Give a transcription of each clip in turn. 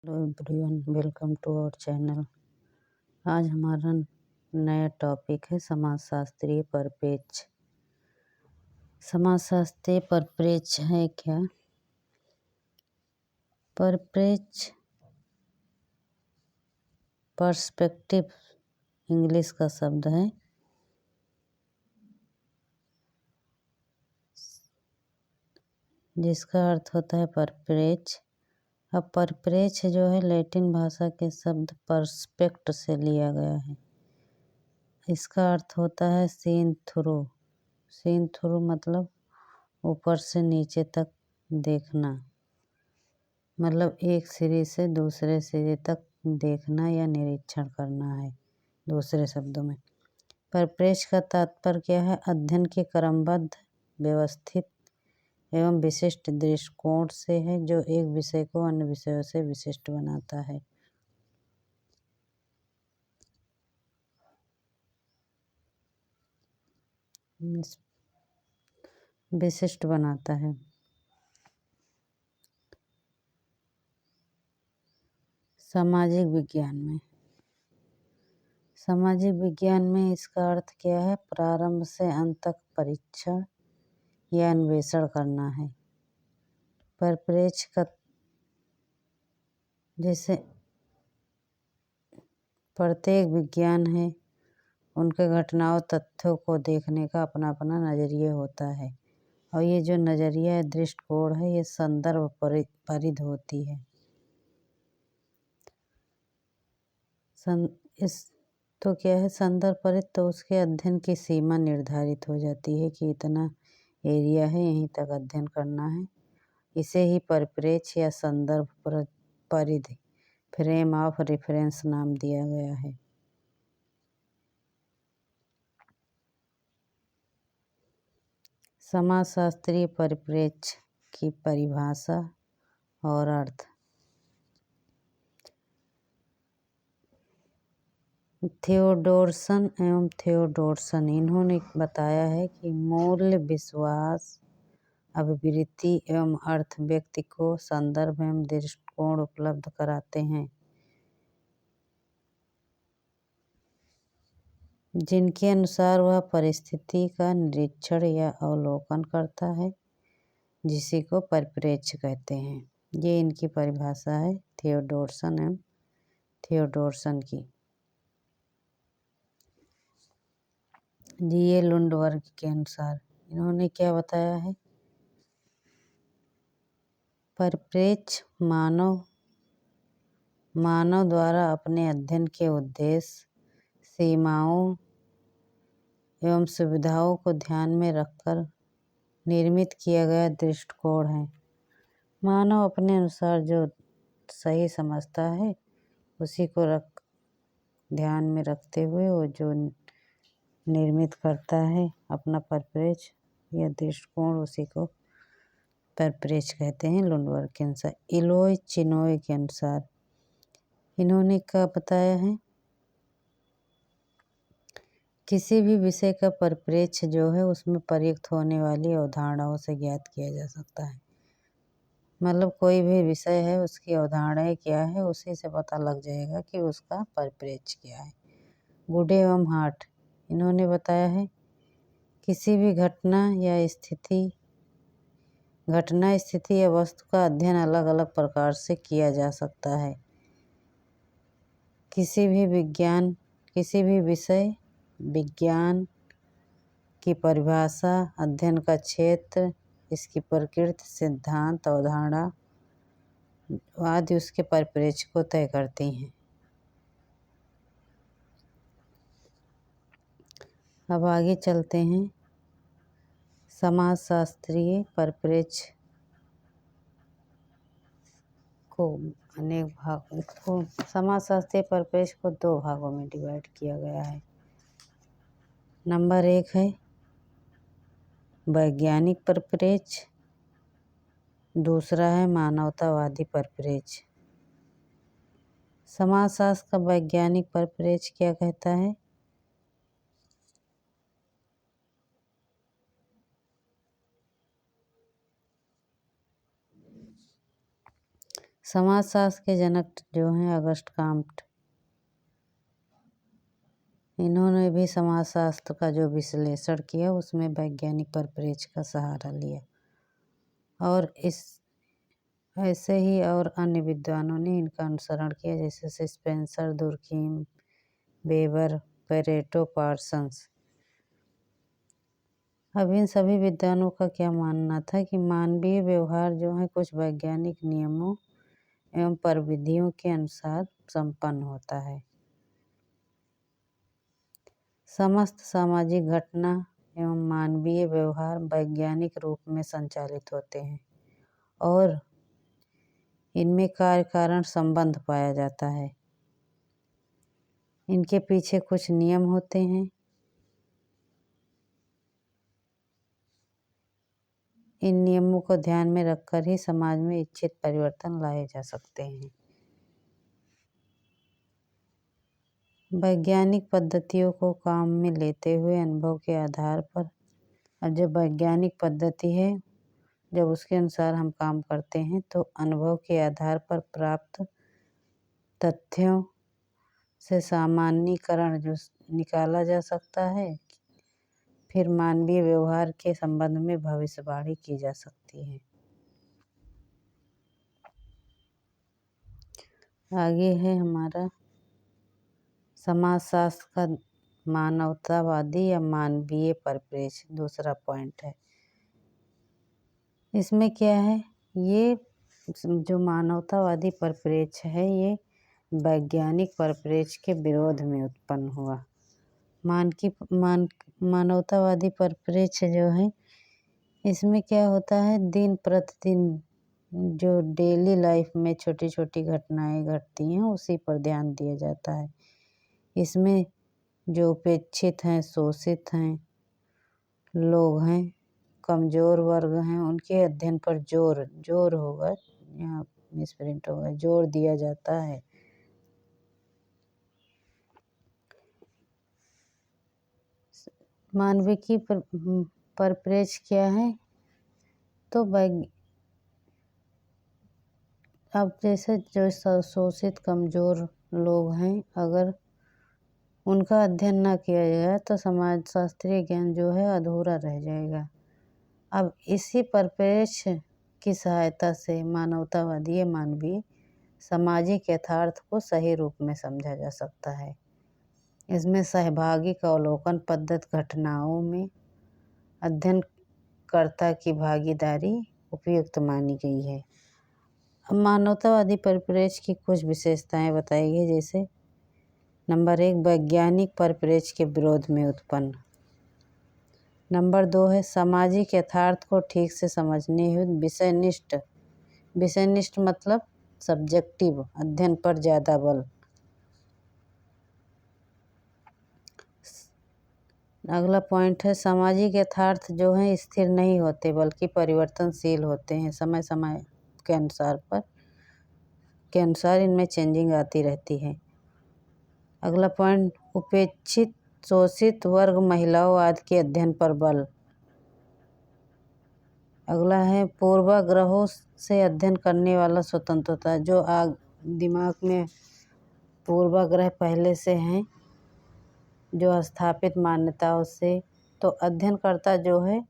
Hello everyone, welcome to our channel. आज हमारा नया टॉपिक है समाजशास्त्रीय परिप्रेक्ष्य। समाजशास्त्रीय परिप्रेक्ष्य है क्या? परिप्रेक्ष्य पर्सपेक्टिव इंग्लिश का शब्द है, जिसका अर्थ होता है परिप्रेक्ष्य। अब परिप्रेक्ष्य जो है लैटिन भाषा के शब्द पर्सपेक्ट से लिया गया है। इसका अर्थ होता है सीन थ्रू। सीन थ्रू मतलब ऊपर से नीचे तक देखना, मतलब एक सिरे से दूसरे सिरे तक देखना या निरीक्षण करना है। दूसरे शब्दों में परिप्रेक्ष्य का तात्पर्य क्या है? अध्ययन के क्रमबद्ध, व्यवस्थित एवं विशिष्ट दृष्टिकोण से है, जो एक विषय को अन्य विषयों से विशिष्ट बनाता है। विशिष्ट बनाता है। सामाजिक विज्ञान में इसका अर्थ क्या है? प्रारंभ से अंत तक परीक्षण या अन्वेषण करना है। परिप्रेक्ष्य का जैसे प्रत्येक विज्ञान है, उनके घटनाओं तथ्यों को देखने का अपना अपना नजरिया होता है, और ये जो नजरिया है, दृष्टिकोण है, ये संदर्भ परिध होती है। इस तो क्या है संदर्भ परिध? तो उसके अध्ययन की सीमा निर्धारित हो जाती है कि इतना एरिया है, यहीं तक अध्ययन करना है। इसे ही परिप्रेक्ष्य या संदर्भ परिधि, फ्रेम ऑफ रेफरेंस नाम दिया गया है। समाजशास्त्रीय परिप्रेक्ष्य की परिभाषा और अर्थ। थियोडोरसन इन्होंने बताया है कि मूल्य, विश्वास, अभिवृत्ति एवं अर्थ व्यक्ति को संदर्भ एवं दृष्टिकोण उपलब्ध कराते हैं, जिनके अनुसार वह परिस्थिति का निरीक्षण या अवलोकन करता है, जिसी को परिप्रेक्ष्य कहते हैं। ये इनकी परिभाषा है थियोडोरसन की। जी लुंडवर्ग के अनुसार इन्होंने क्या बताया है? परिप्रेक्ष्य मानव द्वारा अपने अध्ययन के उद्देश्य, सीमाओं एवं सुविधाओं को ध्यान में रखकर निर्मित किया गया दृष्टिकोण है। मानव अपने अनुसार जो सही समझता है, उसी को ध्यान में रखते हुए वो जो निर्मित करता है अपना परिप्रेक्ष्य या दृष्टिकोण, उसी को परिप्रेक्ष्य कहते हैं लुंडवर्ग के अनुसार। इलोय चिनोय के अनुसार इन्होंने क्या बताया है? किसी भी विषय का परिप्रेक्ष्य जो है, उसमें प्रयुक्त होने वाली अवधारणाओं से ज्ञात किया जा सकता है। मतलब कोई भी विषय है, उसकी अवधारणाएं क्या है, उसी से पता लग जाएगा कि उसका परिप्रेक्ष्य क्या है। गुड एवं हार्ट इन्होंने बताया है किसी भी घटना स्थिति या वस्तु का अध्ययन अलग अलग प्रकार से किया जा सकता है। किसी भी विषय, विज्ञान की परिभाषा, अध्ययन का क्षेत्र, इसकी प्रकृति, सिद्धांत, अवधारणा आदि उसके परिप्रेक्ष्य को तय करती हैं। अब आगे चलते हैं। समाजशास्त्रीय परिप्रेक्ष्य समाजशास्त्रीय परिप्रेक्ष्य को 2 भागों में डिवाइड किया गया है। नंबर 1 है वैज्ञानिक परिप्रेक्ष्य, दूसरा है मानवतावादी परिप्रेक्ष्य। समाजशास्त्र का वैज्ञानिक परिप्रेक्ष्य क्या कहता है? समाजशास्त्र के जनक जो हैं अगस्ट कॉम्ट, इन्होंने भी समाजशास्त्र का जो विश्लेषण किया उसमें वैज्ञानिक परिप्रेक्ष्य का सहारा लिया और ऐसे ही और अन्य विद्वानों ने इनका अनुसरण किया, जैसे स्पेंसर, दुर्कीम, वेबर, पेरेटो, पार्सन्स। अब इन सभी विद्वानों का क्या मानना था कि मानवीय व्यवहार जो है कुछ वैज्ञानिक नियमों एवं प्रविधियों के अनुसार संपन्न होता है। समस्त सामाजिक घटना एवं मानवीय व्यवहार वैज्ञानिक रूप में संचालित होते हैं और इनमें कार्य कारण संबंध पाया जाता है। इनके पीछे कुछ नियम होते हैं। इन नियमों को ध्यान में रखकर ही समाज में इच्छित परिवर्तन लाए जा सकते हैं। वैज्ञानिक पद्धतियों को काम में लेते हुए अनुभव के आधार पर, अब जब वैज्ञानिक पद्धति है, जब उसके अनुसार हम काम करते हैं तो अनुभव के आधार पर प्राप्त तथ्यों से सामान्यीकरण जो निकाला जा सकता है, फिर मानवीय व्यवहार के संबंध में भविष्यवाणी की जा सकती है। आगे है हमारा समाजशास्त्र का मानवतावादी या मानवीय परिप्रेक्ष्य, दूसरा पॉइंट है। इसमें क्या है, ये जो मानवतावादी परिप्रेक्ष्य है ये वैज्ञानिक परिप्रेक्ष्य के विरोध में उत्पन्न हुआ। मानवतावादी परिप्रेक्ष्य जो है इसमें क्या होता है, दिन प्रतिदिन जो डेली लाइफ में छोटी छोटी घटनाएं घटती हैं उसी पर ध्यान दिया जाता है। इसमें जो उपेक्षित हैं, शोषित हैं लोग हैं, कमज़ोर वर्ग हैं, उनके अध्ययन पर जोर होगा, यहाँ मिसप्रिंट होगा, जोर दिया जाता है। मानविकी परिप्रेक्ष्य क्या है, तो अब जैसे जो शोषित कमज़ोर लोग हैं, अगर उनका अध्ययन ना किया जाए तो समाजशास्त्रीय ज्ञान जो है अधूरा रह जाएगा। अब इसी परिप्रेक्ष्य की सहायता से मानवतावादी या मानवीय सामाजिक यथार्थ को सही रूप में समझा जा सकता है। इसमें सहभागिक अवलोकन पद्धति घटनाओं में अध्ययनकर्ता की भागीदारी उपयुक्त मानी गई है। अब मानवतावादी परिप्रेक्ष्य की कुछ विशेषताएं बताई गई, जैसे नंबर 1 वैज्ञानिक परिप्रेक्ष्य के विरोध में उत्पन्न। नंबर 2 है सामाजिक यथार्थ को ठीक से समझने हेतु विषयनिष्ठ मतलब सब्जेक्टिव अध्ययन पर ज़्यादा बल। अगला पॉइंट है सामाजिक यथार्थ जो है स्थिर नहीं होते बल्कि परिवर्तनशील होते हैं, समय समय के अनुसार इनमें चेंजिंग आती रहती है। अगला पॉइंट उपेक्षित शोषित वर्ग, महिलाओं आदि के अध्ययन पर बल। अगला है पूर्वाग्रहों से अध्ययन करने वाला स्वतंत्रता, जो दिमाग में पूर्वाग्रह पहले से हैं, जो स्थापित मान्यताओं से, तो अध्ययनकर्ता जो है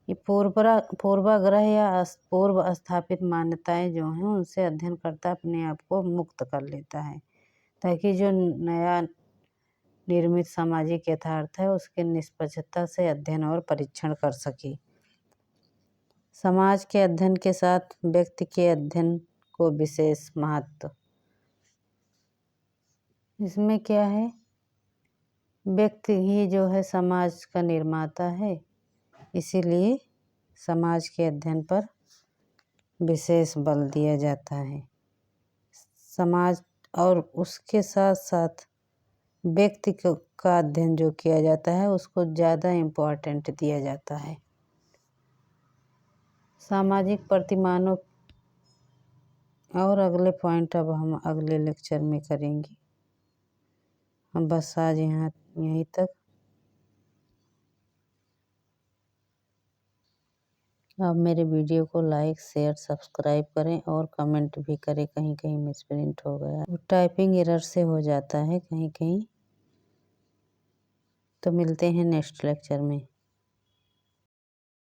ये पूर्वाग्रह या पूर्व स्थापित मान्यताएं जो हैं उनसे अध्ययनकर्ता अपने आप को मुक्त कर लेता है, ताकि जो नया निर्मित सामाजिक यथार्थ है उसके निष्पक्षता से अध्ययन और परीक्षण कर सके। समाज के अध्ययन के साथ व्यक्ति के अध्ययन को विशेष महत्व। इसमें क्या है, व्यक्ति ही जो है समाज का निर्माता है, इसीलिए समाज के अध्ययन पर विशेष बल दिया जाता है। समाज और उसके साथ साथ व्यक्ति का अध्ययन जो किया जाता है उसको ज़्यादा इम्पोर्टेंट दिया जाता है। सामाजिक प्रतिमानों और अगले पॉइंट अब हम अगले लेक्चर में करेंगे। हम बस आज यहीं तक। आप मेरे वीडियो को लाइक शेयर सब्सक्राइब करें और कमेंट भी करें। कहीं कहीं मिसप्रिंट हो गया, वो टाइपिंग एरर से हो जाता है कहीं कहीं। तो मिलते हैं नेक्स्ट लेक्चर में।